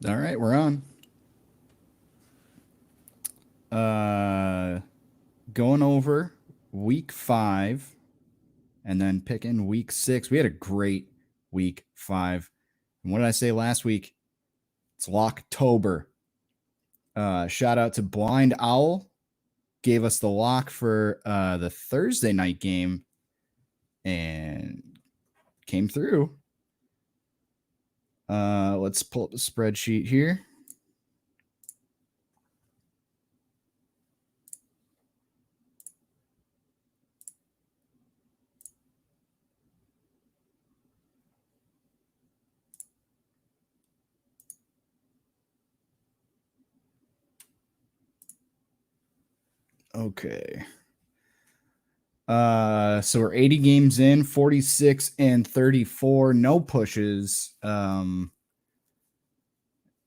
All right, we're on. Going over week 5 and then picking week 6. We had a great week 5. And what did I say last week? It's Locktober. Shout out to Blind Owl. Gave us the lock for the Thursday night game and came through. Let's pull up the spreadsheet here. Okay. So we're 80 games in, 46 and 34, no pushes.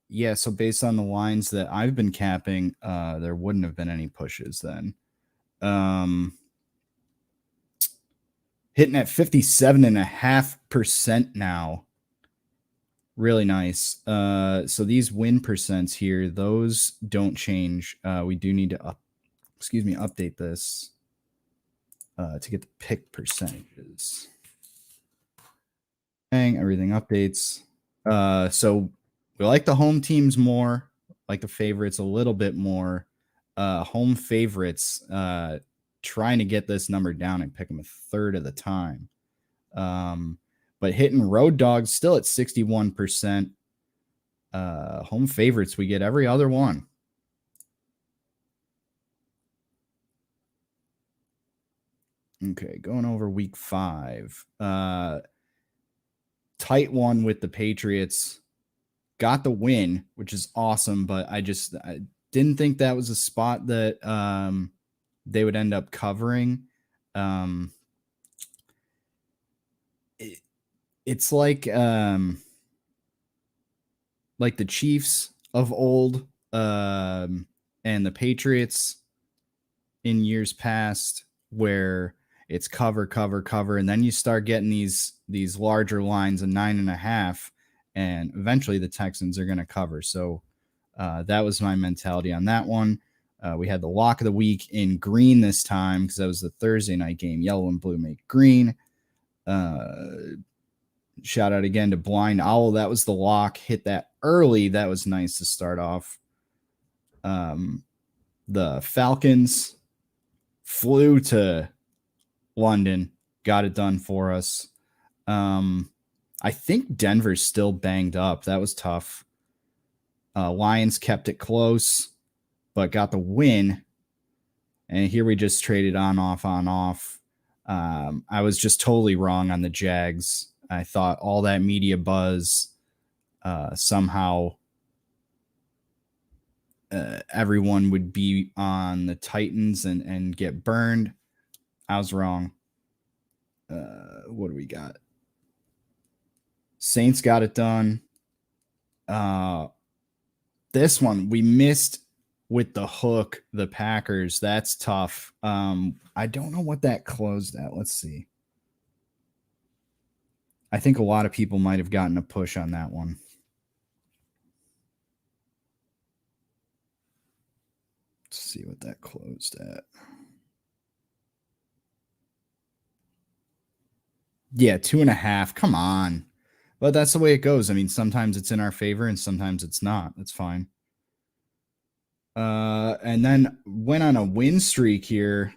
Yeah, so based on the lines that I've been capping, there wouldn't have been any pushes then. Hitting at 57.5% now. Really nice. So these win percents here, those don't change. We do need to update this to get the pick percentages. Everything updates. So we like the home teams more, like the favorites a little bit more. Home favorites, trying to get this number down and pick them a third of the time. But hitting road dogs still at 61%. Home favorites, we get every other one. Okay, going over week 5. Tight one with the Patriots. Got the win, which is awesome, but I didn't think that was a spot that they would end up covering. It's like the Chiefs of old and the Patriots in years past, where it's cover, and then you start getting these larger lines of 9.5, and eventually the Texans are going to cover. So that was my mentality on that one. We had the lock of the week in green this time because that was the Thursday night game. Yellow and blue make green. Shout out again to Blind Owl. That was the lock. Hit that early. That was nice to start off. The Falcons flew to London, got it done for us. I think Denver's still banged up. That was tough. Lions kept it close, but got the win. And here we just traded on, off. I was just totally wrong on the Jags. I thought all that media buzz, somehow everyone would be on the Titans and get burned. I was wrong. What do we got? Saints got it done. This one we missed with the hook, the Packers. That's tough. I don't know what that closed at. Let's see. I think a lot of people might have gotten a push on that one. Let's see what that closed at. Yeah, 2.5. Come on. But that's the way it goes. I mean, sometimes it's in our favor and sometimes it's not. That's fine. And then went on a win streak here.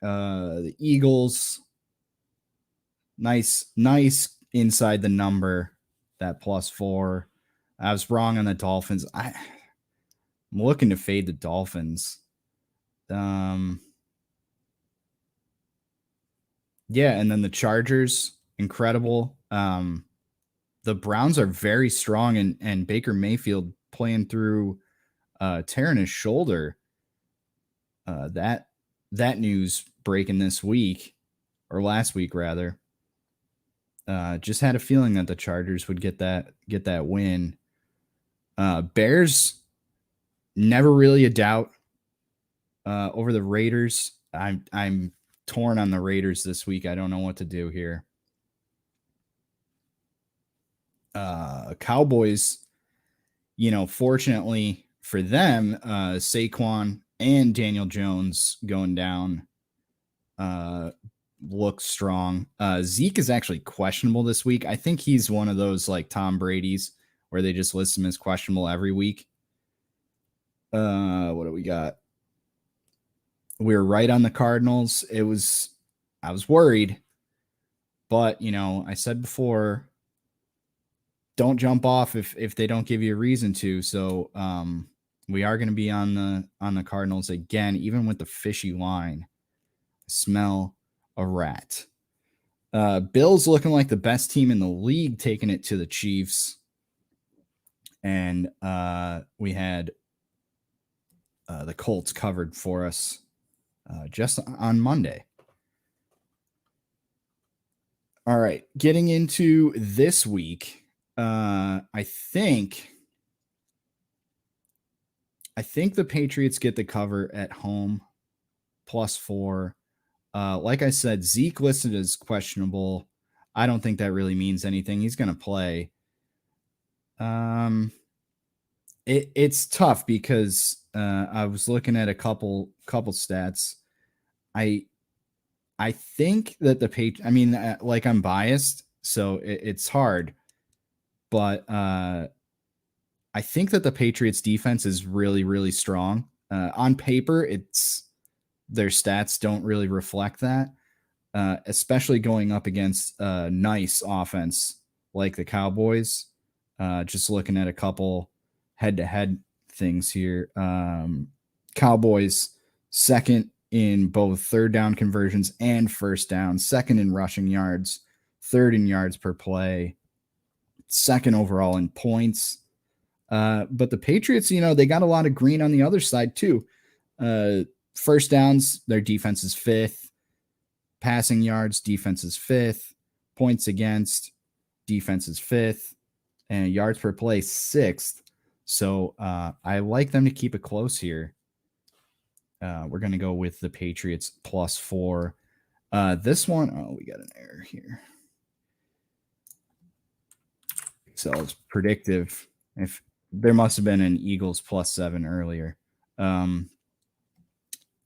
The Eagles, nice inside the number, that +4. I was wrong on the Dolphins. I'm looking to fade the Dolphins. Yeah, and then the Chargers, incredible. The Browns are very strong, and Baker Mayfield playing through tearing his shoulder. That news breaking this week, or last week rather. Just had a feeling that the Chargers would get that win. Bears, never really a doubt over the Raiders. I'm torn on the Raiders this week. I don't know what to do here. Cowboys Fortunately for them, Saquon and Daniel Jones going down looks strong. Zeke is actually questionable this week. I think he's one of those like Tom Brady's where they just list him as questionable every week. What do we got? We were right on the Cardinals. I was worried, but I said before, don't jump off if they don't give you a reason to. So we are going to be on the Cardinals again, even with the fishy line. Smell a rat. Bills looking like the best team in the league, taking it to the Chiefs. And we had the Colts covered for us just on Monday. All right, getting into this week, I think the Patriots get the cover at home, +4. Like I said, Zeke listed as questionable. I don't think that really means anything. He's going to play. It's tough because I was looking at a couple stats. I think that like I'm biased, so it's hard, but I think that the Patriots defense is really, really strong. On paper, their stats don't really reflect that, especially going up against a nice offense like the Cowboys. Just looking at a couple head-to-head things here. Cowboys second in both third down conversions and first down, second in rushing yards, third in yards per play, second overall in points. But the Patriots, they got a lot of green on the other side too. First downs, their defense is fifth. Passing yards, defense is fifth. Points against, defense is fifth. And yards per play, sixth. So I like them to keep it close here. We're going to go with the Patriots +4. This one, we got an error here. So it's predictive. If there must have been an Eagles +7 earlier.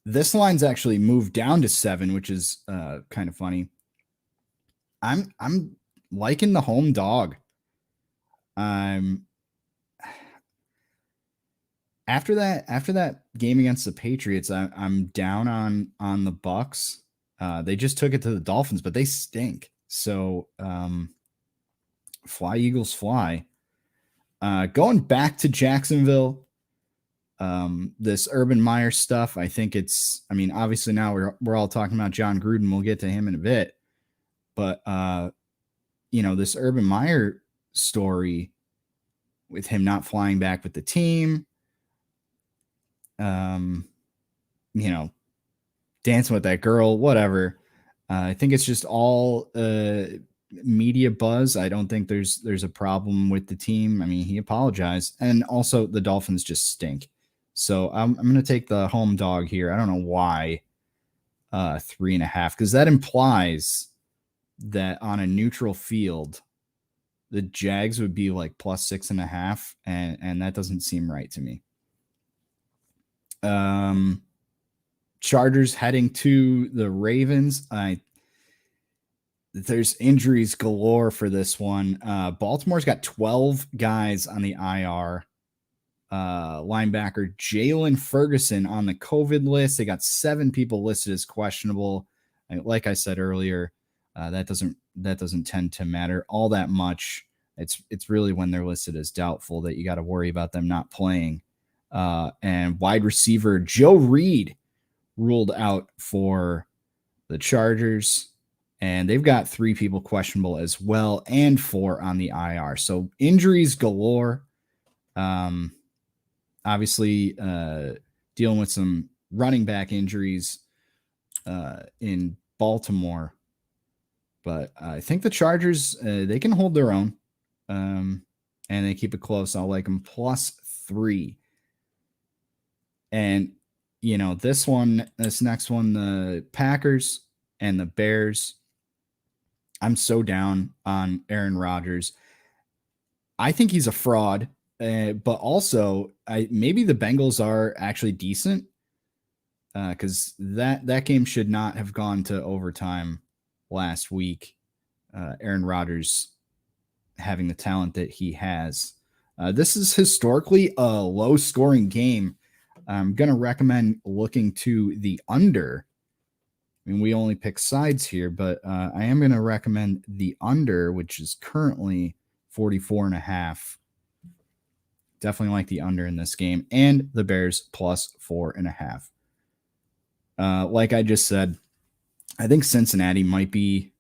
This line's actually moved down to 7, which is kind of funny. I'm liking the home dog. After that game against the Patriots, I'm down on the Bucks. They just took it to the Dolphins, but they stink. So fly Eagles fly. Going back to Jacksonville, this Urban Meyer stuff, I think obviously now we're all talking about John Gruden. We'll get to him in a bit, but this Urban Meyer story with him not flying back with the team, dancing with that girl, whatever. I think it's just all media buzz. I don't think there's a problem with the team. I mean, he apologized, and also the Dolphins just stink. So I'm going to take the home dog here. I don't know why 3.5, because that implies that on a neutral field, the Jags would be like +6.5, and that doesn't seem right to me. Chargers heading to the Ravens. There's injuries galore for this one. Baltimore's got 12 guys on the IR. Linebacker Jalen Ferguson on the COVID list. They got 7 people listed as questionable. Like I said earlier, that doesn't tend to matter all that much. It's really when they're listed as doubtful that you got to worry about them not playing. And wide receiver Joe Reed ruled out for the Chargers, and they've got 3 people questionable as well, and 4 on the IR. So injuries galore. Obviously, dealing with some running back injuries in Baltimore, but I think the Chargers, they can hold their own, and they keep it close. I'll like them +3. And this next one, the Packers and the Bears. I'm so down on Aaron Rodgers. I think he's a fraud. But also, maybe the Bengals are actually decent because that game should not have gone to overtime last week. Aaron Rodgers having the talent that he has. This is historically a low scoring game. I'm going to recommend looking to the under. I mean, we only pick sides here, but I am going to recommend the under, which is currently 44.5. Definitely like the under in this game, and the Bears plus 4.5. Like I just said, I think Cincinnati might be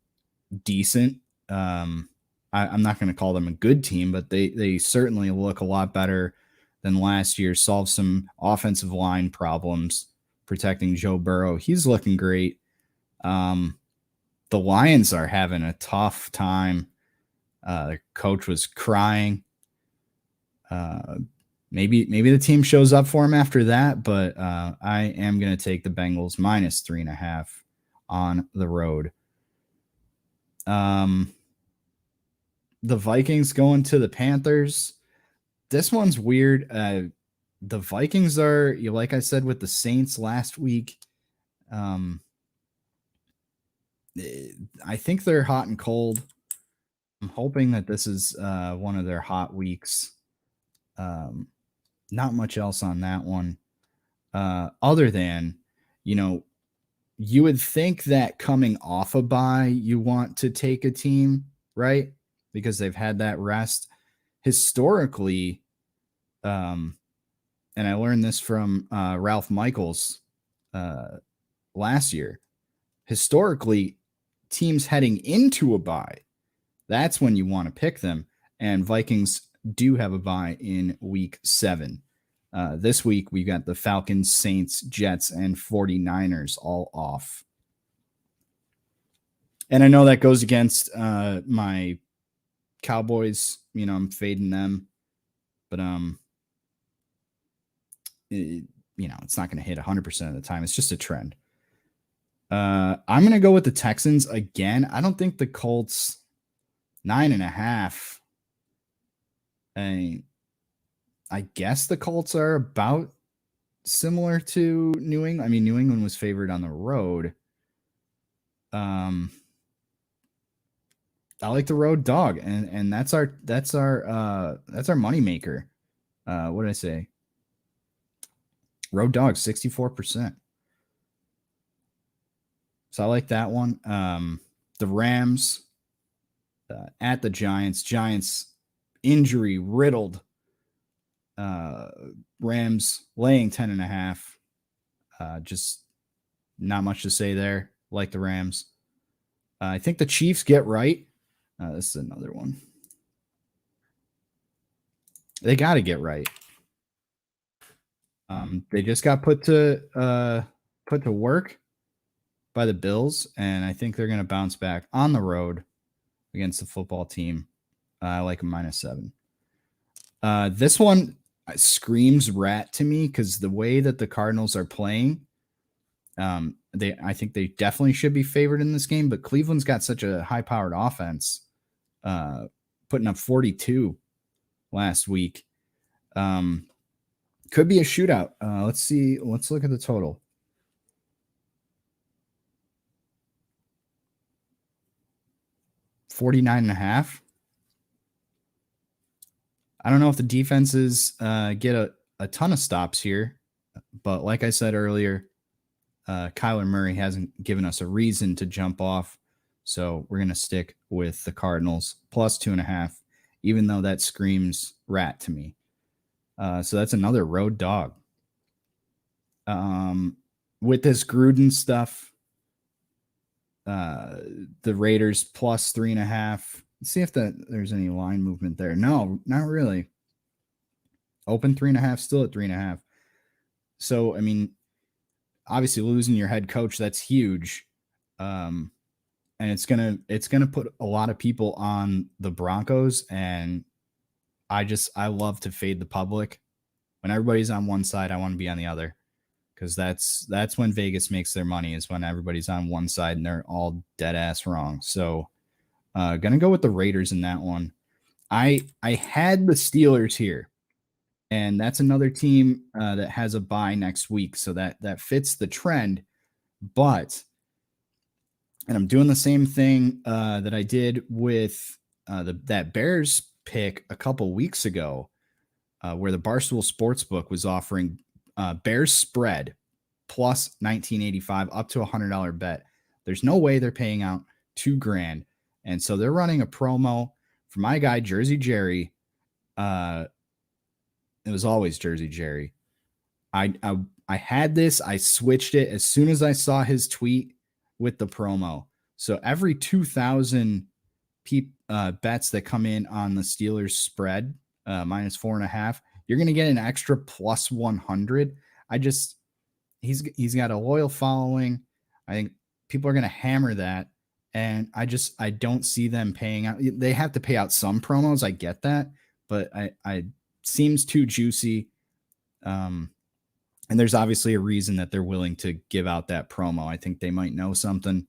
decent. I'm not going to call them a good team, but they certainly look a lot better than last year. Solve some offensive line problems, protecting Joe Burrow. He's looking great. The Lions are having a tough time. The coach was crying. Maybe the team shows up for him after that, but I am going to take the Bengals minus 3.5 on the road. The Vikings going to the Panthers. This one's weird. The Vikings are, like I said with the Saints last week, I think they're hot and cold. I'm hoping that this is one of their hot weeks. Not much else on that one. Other than, you would think that coming off a bye, you want to take a team, right? Because they've had that rest. Historically, and I learned this from Ralph Michaels last year. Historically, teams heading into a bye, that's when you want to pick them. And Vikings do have a bye in week 7. This week, we got the Falcons, Saints, Jets, and 49ers all off. And I know that goes against my Cowboys. I'm fading them. But, it's not going to hit 100% of the time. It's just a trend. I'm going to go with the Texans again. I don't think the Colts 9.5. I guess the Colts are about similar to New England. I mean, New England was favored on the road. I like the road dog, and that's our moneymaker. What did I say? Road dog, 64%. So I like that one. The Rams at the Giants. Giants injury riddled. Rams laying 10.5. Just not much to say there. Like the Rams. I think the Chiefs get right. This is another one. They got to get right. They just got put to work by the Bills, and I think they're going to bounce back on the road against the football team. I like a -7. This one screams rat to me because the way that the Cardinals are playing, I think they definitely should be favored in this game, but Cleveland's got such a high-powered offense, putting up 42 last week. Could be a shootout. Let's see. Let's look at the total. $49.5. I don't know if the defenses get a ton of stops here, but like I said earlier, Kyler Murray hasn't given us a reason to jump off, so we're going to stick with the Cardinals plus 2.5, even though that screams rat to me. So that's another road dog. With this Gruden stuff, the Raiders plus 3.5. Let's see if there's any line movement there. No, not really. Open 3.5, still at 3.5. So, I mean, obviously losing your head coach, that's huge. And it's gonna put a lot of people on the Broncos, and I love to fade the public. When everybody's on one side, I want to be on the other, because that's when Vegas makes their money, is when everybody's on one side and they're all dead ass wrong. So gonna go with the Raiders in that one. I had the Steelers here. And that's another team that has a bye next week. So that fits the trend. But, and I'm doing the same thing that I did with that Bears pick a couple weeks ago, where the Barstool Sportsbook was offering Bears spread plus 1985 up to $100 bet. There's no way they're paying out $2,000. And so they're running a promo for my guy, Jersey Jerry. It was always Jersey Jerry. I had this. I switched it as soon as I saw his tweet with the promo. So every 2,000 bets that come in on the Steelers spread, minus 4.5, you're going to get an extra plus 100. He's got a loyal following. I think people are going to hammer that. And I don't see them paying out. They have to pay out some promos. I get that, but I seems too juicy. And there's obviously a reason that they're willing to give out that promo. I think they might know something.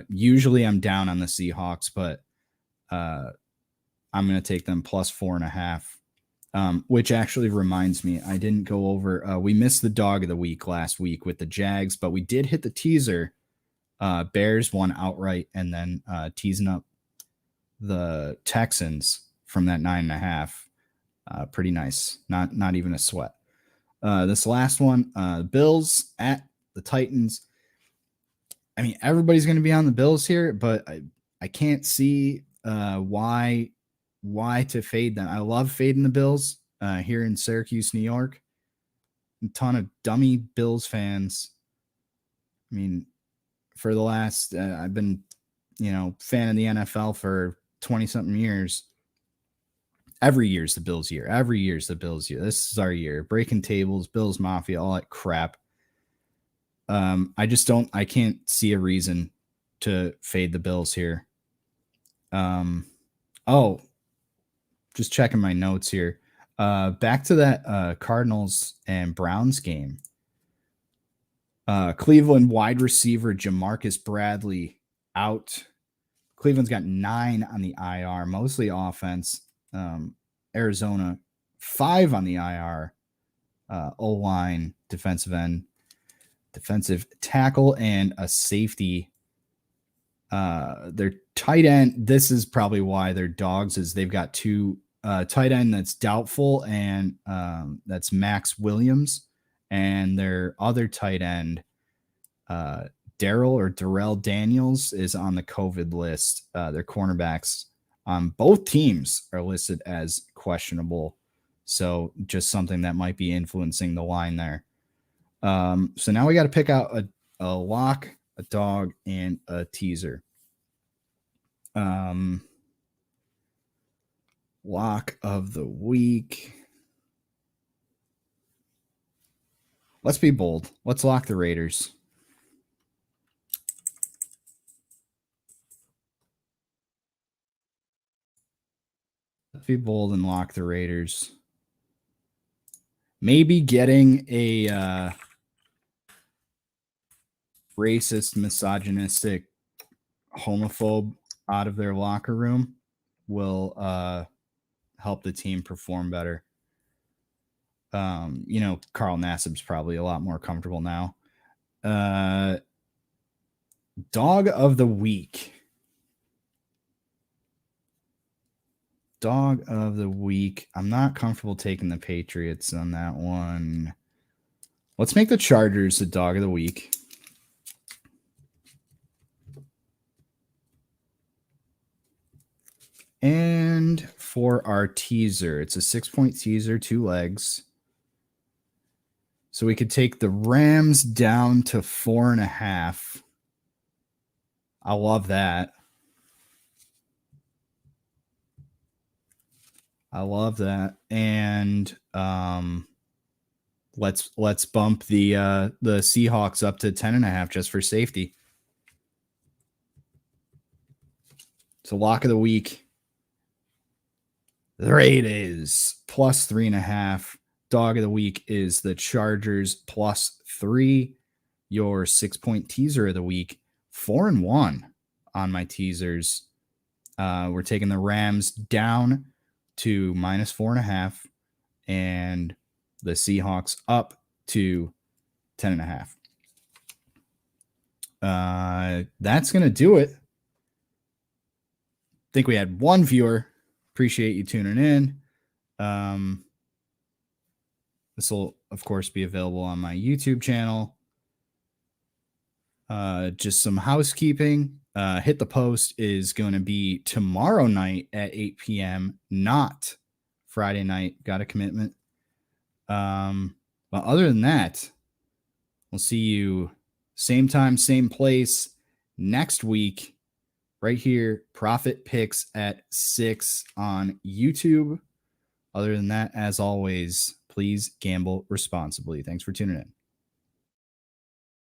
Usually I'm down on the Seahawks, but I'm going to take them plus 4.5, which actually reminds me, I didn't go over. We missed the dog of the week last week with the Jags, but we did hit the teaser. Bears won outright, and then teasing up the Texans from that 9.5. Pretty nice. Not even a sweat. This last one, Bills at the Titans. I mean, everybody's going to be on the Bills here, but I can't see why to fade them. I love fading the Bills here in Syracuse, New York. A ton of dummy Bills fans. I mean, for the last, I've been, fan of the NFL for 20-something years. Every year's the Bills year. Every year's the Bills year. This is our year. Breaking tables, Bills Mafia, all that crap. I can't see a reason to fade the Bills here. Just checking my notes here. Back to that Cardinals and Browns game. Cleveland wide receiver Jamarcus Bradley out. Cleveland's got 9 on the IR, mostly offense. Arizona 5 on the IR. O-line, defensive end, defensive tackle, and a safety. Their tight end, this is probably why they're dogs, is they've got 2 tight end that's doubtful, and that's Max Williams, and their other tight end, Darrell Daniels, is on the COVID list. Their cornerbacks on both teams are listed as questionable. So just something that might be influencing the line there. So now we got to pick out a lock, a dog, and a teaser. Lock of the week. Let's be bold. Let's lock the Raiders. Let's be bold and lock the Raiders. Maybe getting a racist, misogynistic, homophobe out of their locker room will help the team perform better. Carl Nassib's probably a lot more comfortable now. Dog of the week. Dog of the week. I'm not comfortable taking the Patriots on that one. Let's make the Chargers the dog of the week. And for our teaser, it's a 6-point teaser, 2 legs. So we could take the Rams down to 4.5. I love that. And let's bump the Seahawks up to 10.5 just for safety. So lock of the week. The Raiders plus 3.5. Dog of the week is the Chargers plus 3. Your 6-point teaser of the week, 4-1 on my teasers. We're taking the Rams down to minus 4.5 and the Seahawks up to 10.5. That's going to do it. I think we had one viewer. Appreciate you tuning in. This will, of course, be available on my YouTube channel. Just some housekeeping. Hit the Post is going to be tomorrow night at 8 p.m., not Friday night. Got a commitment. But other than that, we'll see you same time, same place next week, right here. Profit Picks at 6 on YouTube. Other than that, as always, please gamble responsibly. Thanks for tuning in.